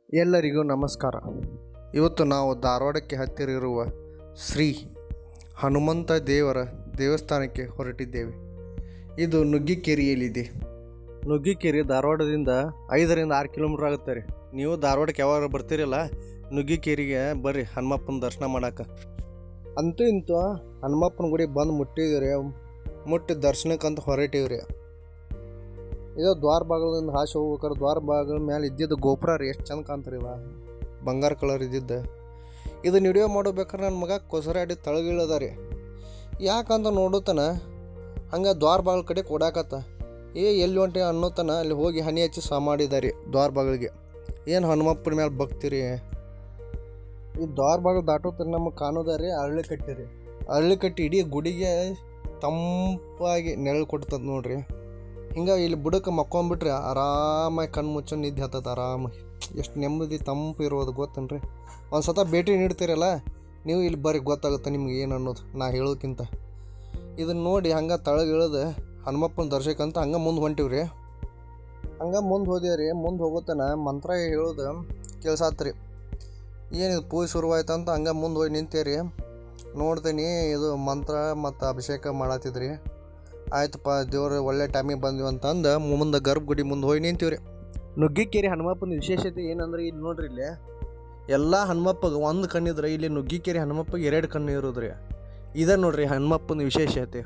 ಎಲ್ಲರಿಗೂ ನಮಸ್ಕಾರ. ಇವತ್ತು ನಾವು ಧಾರವಾಡಕ್ಕೆ ಹತ್ತಿರ ಇರುವ ಶ್ರೀ ಹನುಮಂತ ದೇವರ ದೇವಸ್ಥಾನಕ್ಕೆ ಹೊರಟಿದ್ದೇವೆ. ಇದು ನುಗ್ಗಿಕೆರೆಯಲ್ಲಿದೆ. ನುಗ್ಗಿಕೆರೆ ಧಾರವಾಡದಿಂದ 5-6 ಕಿಲೋಮೀಟ್ರ್ ಆಗುತ್ತೆ ರೀ. ನೀವು ಧಾರವಾಡಕ್ಕೆ ಯಾವಾಗ ಬರ್ತೀರಲ್ಲ, ನುಗ್ಗಿಕೆರೆಗೆ ಬರ್ರಿ ಹನುಮಪ್ಪನ ದರ್ಶನ ಮಾಡೋಕೆ. ಅಂತೂ ಇಂತೂ ಹನುಮಪ್ಪನ ಗುಡಿ ಬಂದು ಮುಟ್ಟಿದ್ದೀವಿ. ಮುಟ್ಟಿ ದರ್ಶನಕ್ಕಂತ ಹೊರಟಿವ್ರಿ. ಇದು ದ್ವಾರ ಬಾಗಿಲಿಂದ ಹಾಸಿ ಹೋಗ್ಬೇಕಾದ್ರೆ ದ್ವಾರ ಬಾಗಿಲ ಮೇಲೆ ಇದ್ದಿದ್ದು ಗೋಪುರ ರೀ. ಎಷ್ಟು ಚಂದ ಕಾಣ್ತಾರೆ ಇವ, ಬಂಗಾರ ಕಲರ್ ಇದ್ದಿದ್ದು. ಇದು ವಿಡಿಯೋ ಮಾಡಬೇಕಾದ್ರೆ ನನ್ನ ಮಗ ಕೊಸರಾಡಿ ತಳಗಿಳದ ರೀ. ಯಾಕಂತ ನೋಡುತ್ತಾನ ಹಂಗೆ ದ್ವಾರ ಬಾಗಿಲ ಕಡೆ ಕೊಡಾಕತ್ತ. ಎಲ್ಲಿ ಹೊಂಟೆ ಅನ್ನೋತನ ಅಲ್ಲಿ ಹೋಗಿ ಹನಿ ಹಚ್ಚಿ ಸಹ ಮಾಡಿದಾರೆ ದ್ವಾರ ಬಾಗಿಲಿಗೆ. ಏನು ಹನುಮಪ್ಪನ ಮೇಲೆ ಭಕ್ತಿರಿ. ಈ ದ್ವಾರ ಬಾಗಿಲು ದಾಟೋತ ನಮಗೆ ಕಾಣೋದಾರಿ ಅರಳಿ ಕಟ್ಟಿ ರೀ. ಅರಳಿ ಕಟ್ಟಿ ಇಡೀ ಗುಡಿಗೆ ತಂಪಾಗಿ ನೆರಳು ಕೊಡ್ತದ ನೋಡ್ರಿ. ಹಿಂಗೆ ಇಲ್ಲಿ ಬುಡಕ್ಕೆ ಮಕ್ಕೊಂಬಿಟ್ರೆ ಆರಾಮಾಗಿ ಕಣ್ಣು ಮುಚ್ಚೋ ನಿದ್ದೆ ಹತ್ತದ ಆರಾಮಾಗಿ. ಎಷ್ಟು ನೆಮ್ಮದಿ ತಂಪು ಇರೋದು ಗೊತ್ತನ್ರಿ. ಒಂದು ಸತ ಭೇಟಿ ನೀಡ್ತೀರಲ್ಲ ನೀವು, ಇಲ್ಲಿ ಬರ್ರಿ ಗೊತ್ತಾಗುತ್ತೆ ನಿಮ್ಗೆ ಏನು ಅನ್ನೋದು ನಾ ಹೇಳೋಕ್ಕಿಂತ. ಇದನ್ನು ನೋಡಿ ಹಂಗೆ ತಳಗೆ ಇಳಿದು ಹನುಮಪ್ಪನ ದರ್ಶಕಂತ ಹಂಗೆ ಮುಂದೆ ಹೊಂಟಿವ್ರಿ. ಹಂಗೆ ಮುಂದೆ ಹೋದೇವ್ರಿ. ಮುಂದೆ ಹೋಗೋತನ ಮಂತ್ರ ಹೇಳೋದು ಕೇಳ್ಸಾತ್ರಿ. ಏನಿದು ಪೂಜೆ ಶುರುವಾಯ್ತಂತ ಹಂಗೆ ಮುಂದೆ ಹೋಗಿ ನಿಂತೇರಿ. ನೋಡ್ತೀನಿ ಇದು ಮಂತ್ರ ಮತ್ತು ಅಭಿಷೇಕ ಮಾಡತ್ತಿದ್ರಿ. ಆಯ್ತಪ್ಪ ದೇವ್ರು ಒಳ್ಳೆ ಟೈಮಿಗೆ ಬಂದ್ವಿ ಅಂತಂದು ಮುಂದೆ ಗರ್ಭಗುಡಿ ಮುಂದೆ ಹೋಗಿ ನಿಂತೀವ್ರಿ. ನುಗ್ಗಿಕೆರೆ ಹನುಮಪ್ಪನ ವಿಶೇಷತೆ ಏನಂದ್ರೆ ಇಲ್ಲಿ ನೋಡ್ರಿ, ಇಲ್ಲಿ ಎಲ್ಲ ಹನುಮಪ್ಪಗೆ ಒಂದು ಕಣ್ಣಿದ್ರೆ ಇಲ್ಲಿ ನುಗ್ಗಿಕೆರೆ ಹನುಮಪ್ಪಗೆ 2 ಕಣ್ಣು ಇರೋದ್ರಿ. ಇದ ನೋಡ್ರಿ ಹನುಮಪ್ಪನ ವಿಶೇಷತೆ.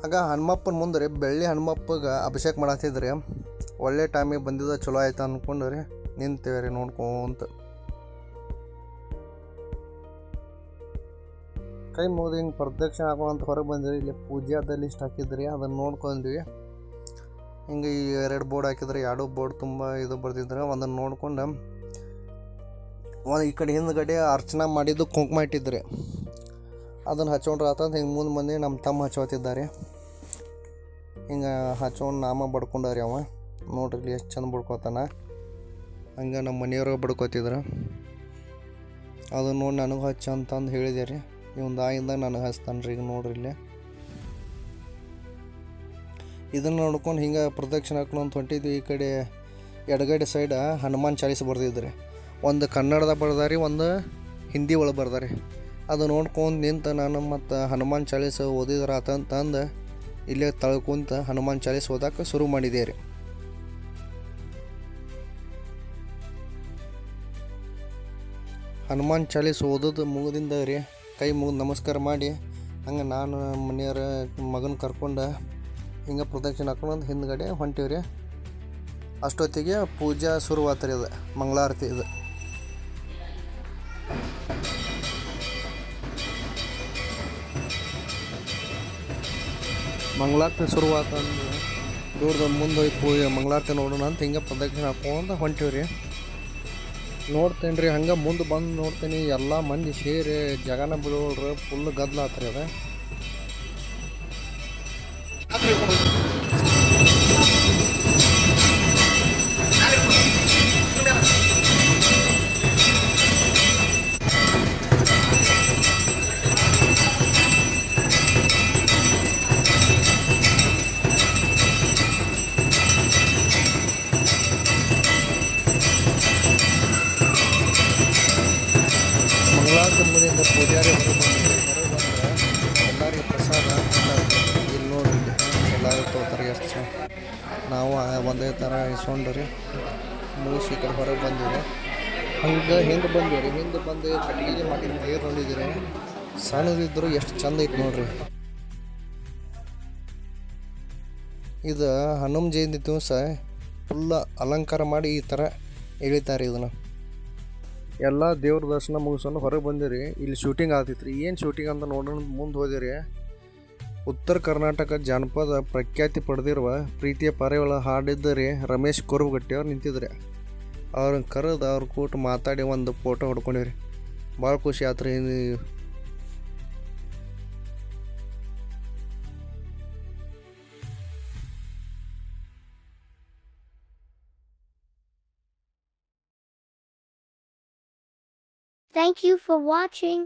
ಆಗ ಹನುಮಪ್ಪನ ಮುಂದೆ ಬೆಳ್ಳಿ ಹನುಮಪ್ಪಗೆ ಅಭಿಷೇಕ ಮಾಡತ್ತಿದ್ರಿ. ಒಳ್ಳೆ ಟೈಮಿಗೆ ಬಂದಿದ್ದ, ಚಲೋ ಆಯ್ತು ಅಂದ್ಕೊಂಡ್ರಿ ನಿಂತೇವ್ರಿ ನೋಡ್ಕೊಂತ. ಕೈ ಮುಗಿದು ಹಿಂಗೆ ಪ್ರದಕ್ಷಿಣೆ ಹಾಕೋಂತ ಹೊರಗೆ ಬಂದಿರಿ. ಇಲ್ಲಿ ಪೂಜಾದಲ್ಲಿ ಇಷ್ಟು ಹಾಕಿದ್ರಿ, ಅದನ್ನು ನೋಡ್ಕೊಂಡ್ವಿ. ಹಿಂಗೆ ಈ 2 ಬೋರ್ಡ್ ಹಾಕಿದ್ರಿ. 2 ಬೋರ್ಡ್ ತುಂಬ ಇದು ಬರ್ದಿದ್ರೆ ಒಂದನ್ನು ನೋಡ್ಕೊಂಡು ಈ ಕಡೆ ಹಿಂದ್ಗಡೆ ಅರ್ಚನಾ ಮಾಡಿದ್ದು ಕುಂಕುಮ ಇಟ್ಟಿದ್ರಿ. ಅದನ್ನು ಹಚ್ಕೊಂಡ್ರೆ ಆತಂದು ಹಿಂಗೆ ಮುಂದೆ ಮಂದಿ ನಮ್ಮ ತಮ್ಮ ಹಚ್ಕೋತಿದ್ದಾರೆ. ಹಿಂಗೆ ಹಚ್ಕೊಂಡು ನಾಮ ಬಡ್ಕೊಂಡಾರಿ ಅವ. ನೋಡ್ರಿ ಇಲ್ಲಿ ಎಷ್ಟು ಚಂದ ಬಡ್ಕೋತಾನ. ಹಂಗೆ ನಮ್ಮ ಮನೆಯವರು ಬಡ್ಕೋತಿದ್ರು. ಅದನ್ನು ನೋಡಿ ನನಗೆ ಹಚ್ಚ ಅಂತಂದು ಹೇಳಿದೆ ರೀ. ಇವೊಂದು ಆಯಿಂದಾಗ ನನಗೆ ಹಚ್ತಾನೆ ರೀ. ಈಗ ನೋಡ್ರಿ ಇಲ್ಲಿ ಇದನ್ನು ನೋಡ್ಕೊಂಡು ಹಿಂಗೆ ಪ್ರದಕ್ಷಿಣೆ ಹಾಕ್ಕೊಂತ ಹೊಂಟಿದ್ವಿ. ಈ ಕಡೆ ಎಡಗಡೆ ಸೈಡ್ ಹನುಮಾನ್ ಚಾಲೀಸ್ ಬರ್ದಿದ್ರಿ. ಒಂದು ಕನ್ನಡದಾಗ ಬರ್ದಾರಿ, ಒಂದು ಹಿಂದಿ ಒಳಗೆ ಬರ್ದಾರಿ. ಅದು ನೋಡ್ಕೊಂಡು ನಿಂತು ನಾನು ಮತ್ತು ಹನುಮಾನ್ ಚಾಲೀಸ್ ಓದಿದ್ರ ಆತಂತಂದು ಇಲ್ಲೇ ತಳ್ಕೊಂತ ಹನುಮಾನ್ ಚಾಲೀಸ್ ಓದಕ್ಕೆ ಶುರು ಮಾಡಿದೆ ರೀ. ಹನುಮಾನ್ ಚಾಲೀಸ್ ಓದೋದು ಮುಗಿದಿಂದ ರೀ ಕೈ ಮುಗಿದು ನಮಸ್ಕಾರ ಮಾಡಿ ಹಂಗೆ ನಾನು ಮನೆಯವ್ರ ಮಗನ ಕರ್ಕೊಂಡು ಹಿಂಗೆ ಪ್ರದಕ್ಷಿಣೆ ಹಾಕೊಂಡು ಹಿಂದ್ಗಡೆ ಹೊಂಟಿವ್ರಿ. ಅಷ್ಟೊತ್ತಿಗೆ ಪೂಜಾ ಶುರುವಾತ್ರಿ. ಅದು ಮಂಗಳಾರತಿ. ಇದು ಮಂಗಳಾರತಿ ಶುರುವಾತಂದು ದೂರದ ಮುಂದೆ ಹೋಗಿ ಪೂಜೆ ಮಂಗಳಾರತಿ ನೋಡೋಣ ಅಂತ ಹಿಂಗೆ ಪ್ರದಕ್ಷಿಣೆ ಹಾಕೊಂಡು ಹೊಂಟಿವ್ರಿ. ನೋಡ್ತೇನೆ ರೀ, ಹಂಗೆ ಮುಂದೆ ಬಂದು ನೋಡ್ತೀನಿ ಎಲ್ಲ ಮಂದಿ ಸೇರಿ ಜಗನ ಬಿಡೋಳ್ರಿ. ಫುಲ್ ಗದ್ದಲ ಆತ್ರಿ ಅದ. ಮಂಗಳಾರತಿ ಮುಗಿದಿಂದ ಪೂಜಾರಿ ಹೊರಗೆ ಬಂದ್ರೆ ಎಲ್ಲರಿಗೆ ಪ್ರಸಾದ ಇಲ್ಲಿ ನೋಡ್ರಿ. ಎಲ್ಲರೂ ತಗೋತಾರೆ ಎಷ್ಟು. ನಾವು ಒಂದೇ ಥರ ಇಸ್ಕೊಂಡ್ರಿ ಮುಗಿಸಿ ಈ ಕಡೆ ಹೊರಗೆ ಬಂದಿರಿ. ಹಂಗೆ ಹಿಂದೆ ಬಂದಿರಿ. ಹಿಂದೆ ಬಂದು ಕಟ್ಟಿಗೆ ಮಾಡಿ ನೀರು ನೋಡಿದಿರಿ. ಸಣ್ಣದಿದ್ರು ಎಷ್ಟು ಚಂದ ಐತೆ ನೋಡ್ರಿ. ಇದು ಹನುಮ ಜಯಂತಿ ದಿವಸ ಫುಲ್ಲ ಅಲಂಕಾರ ಮಾಡಿ ಈ ಥರ ಎಳಿತಾರೆ ಇದನ್ನು. ಎಲ್ಲ ದೇವ್ರ ದರ್ಶನ ಮುಗಿಸ್ಕೊಂಡು ಹೊರಗೆ ಬಂದಿರಿ. ಇಲ್ಲಿ ಶೂಟಿಂಗ್ ಆಗ್ತಿತ್ತು ರೀ. ಏನು ಶೂಟಿಂಗ್ ಅಂತ ನೋಡೋಣ ಮುಂದೆ ಹೋದಿರಿ. ಉತ್ತರ ಕರ್ನಾಟಕ ಜಾನಪದ ಪ್ರಖ್ಯಾತಿ ಪಡೆದಿರುವ ಪ್ರೀತಿಯ ಪಾರಿವಾಳ ಹಾಡಿದ್ದರೆ ರಮೇಶ್ ಕೊರವಗಟ್ಟಿ ಅವ್ರು ನಿಂತಿದ್ರಿ. ಅವ್ರನ್ನ ಕರೆದು ಅವ್ರ ಕೂಟ ಮಾತಾಡಿ ಒಂದು ಫೋಟೋ ಹೊಡ್ಕೊಂಡಿವ್ರಿ. ಭಾಳ ಖುಷಿ ಆತ್ರಿ. Thank you for watching.